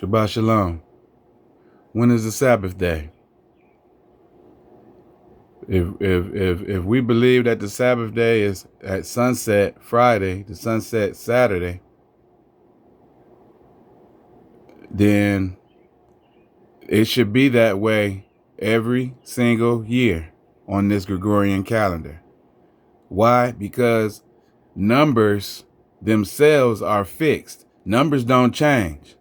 Shabbat Shalom. When is the Sabbath day? If we believe that the Sabbath day is at sunset Friday to sunset Saturday, then it should be that way every single year on this Gregorian calendar. Why? Because numbers themselves are fixed. Numbers don't change.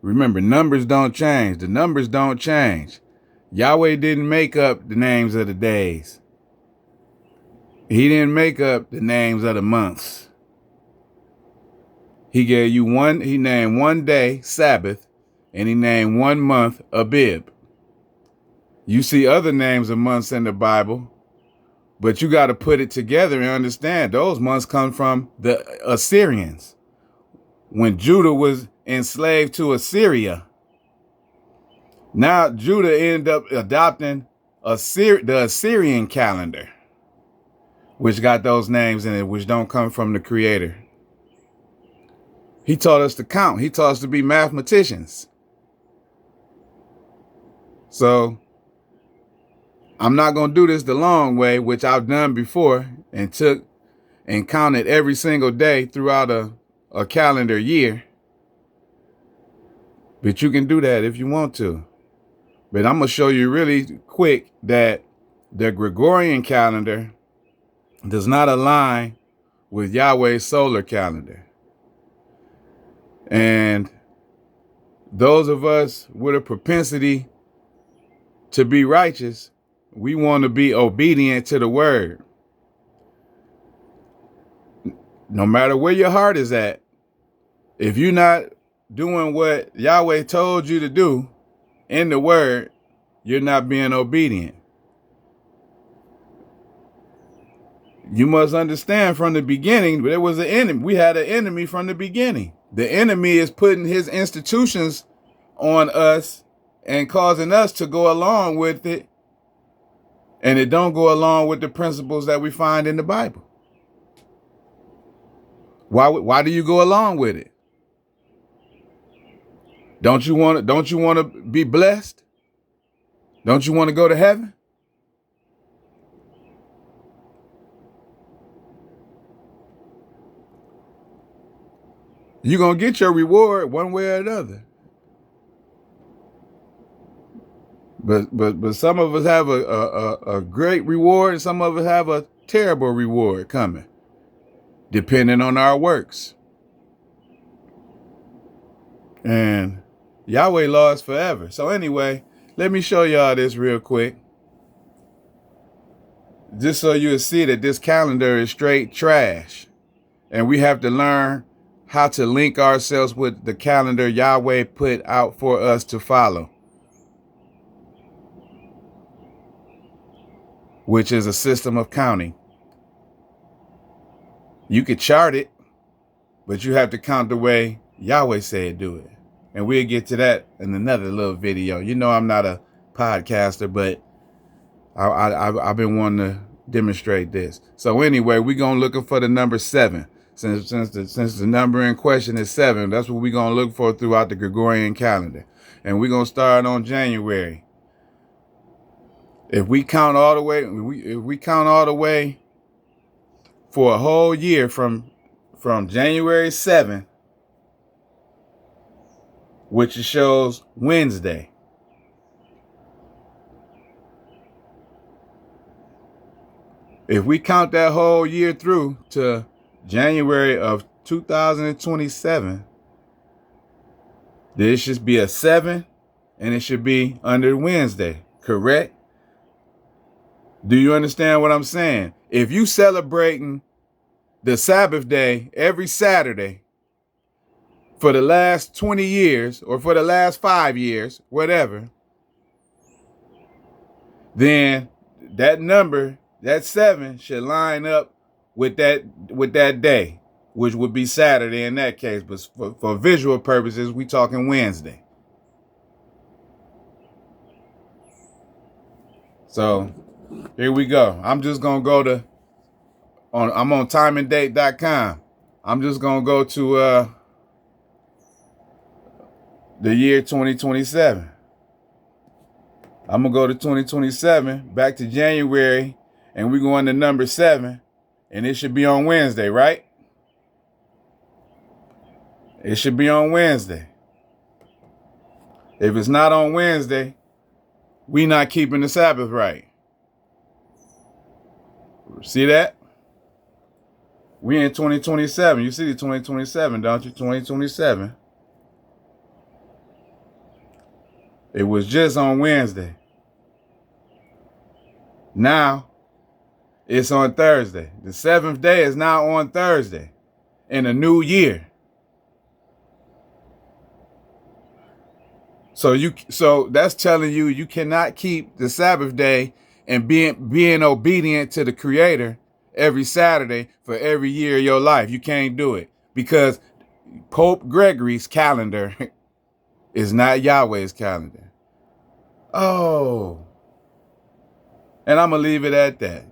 Remember, numbers don't change. The numbers don't change. Yahweh didn't make up the names of the days. He didn't make up the names of the months. He named one day Sabbath, and he named one month Abib. You see other names of months in the Bible, but you got to put it together and understand those months come from the Assyrians. When Judah was enslaved to Assyria, now Judah ended up adopting the Assyrian calendar, which got those names in it, which don't come from the Creator. He taught us to count. He taught us to be mathematicians. So I'm not going to do this the long way, which I've done before and took and counted every single day throughout a calendar year. But you can do that if you want to. But I'm going to show you really quick that the Gregorian calendar does not align with Yahweh's solar calendar. And those of us with a propensity to be righteous, we want to be obedient to the word. No matter where your heart is at, if you're not doing what Yahweh told you to do in the word, you're not being obedient. You must understand from the beginning, there was an enemy. We had an enemy from the beginning. The enemy is putting his institutions on us and causing us to go along with it. And it don't go along with the principles that we find in the Bible. Why do you go along with it? Don't you want to be blessed? Don't you want to go to heaven? You're going to get your reward one way or another. But some of us have a great reward and some of us have a terrible reward coming, depending on our works. And Yahweh law is forever. So anyway, let me show y'all this real quick. Just so you'll see that this calendar is straight trash. And we have to learn how to link ourselves with the calendar Yahweh put out for us to follow, which is a system of counting. You could chart it, but you have to count the way Yahweh said do it. And we'll get to that in another little video. You know I'm not a podcaster, but I've been wanting to demonstrate this. So anyway, we're going to looking for the number 7. Since the number in question is 7, that's what we're going to look for throughout the Gregorian calendar. And we're going to start on January. If we count all the way, for a whole year from January 7th, which shows Wednesday, if we count that whole year through to January of 2027, there should be a 7 and it should be under Wednesday, correct? Do you understand what I'm saying? If you celebrating the Sabbath day every Saturday for the last 20 years or for the last 5 years, whatever, then that number, that 7 should line up with that day, which would be Saturday in that case. But for visual purposes, we talking Wednesday. So here we go. I'm just gonna go I'm on timeanddate.com. I'm just gonna go to the year 2027. I'm going to go to 2027, back to January, and we're going to number 7, and it should be on Wednesday, right? It should be on Wednesday. If it's not on Wednesday, we not keeping the Sabbath right. See that? We in 2027. You see the 2027, don't you? 2027. It was just on Wednesday. Now, it's on Thursday. The 7th day is now on Thursday in a new year. So that's telling you you cannot keep the Sabbath day and being obedient to the Creator every Saturday for every year of your life. You can't do it because Pope Gregory's calendar is not Yahweh's calendar. Oh. And I'm going to leave it at that.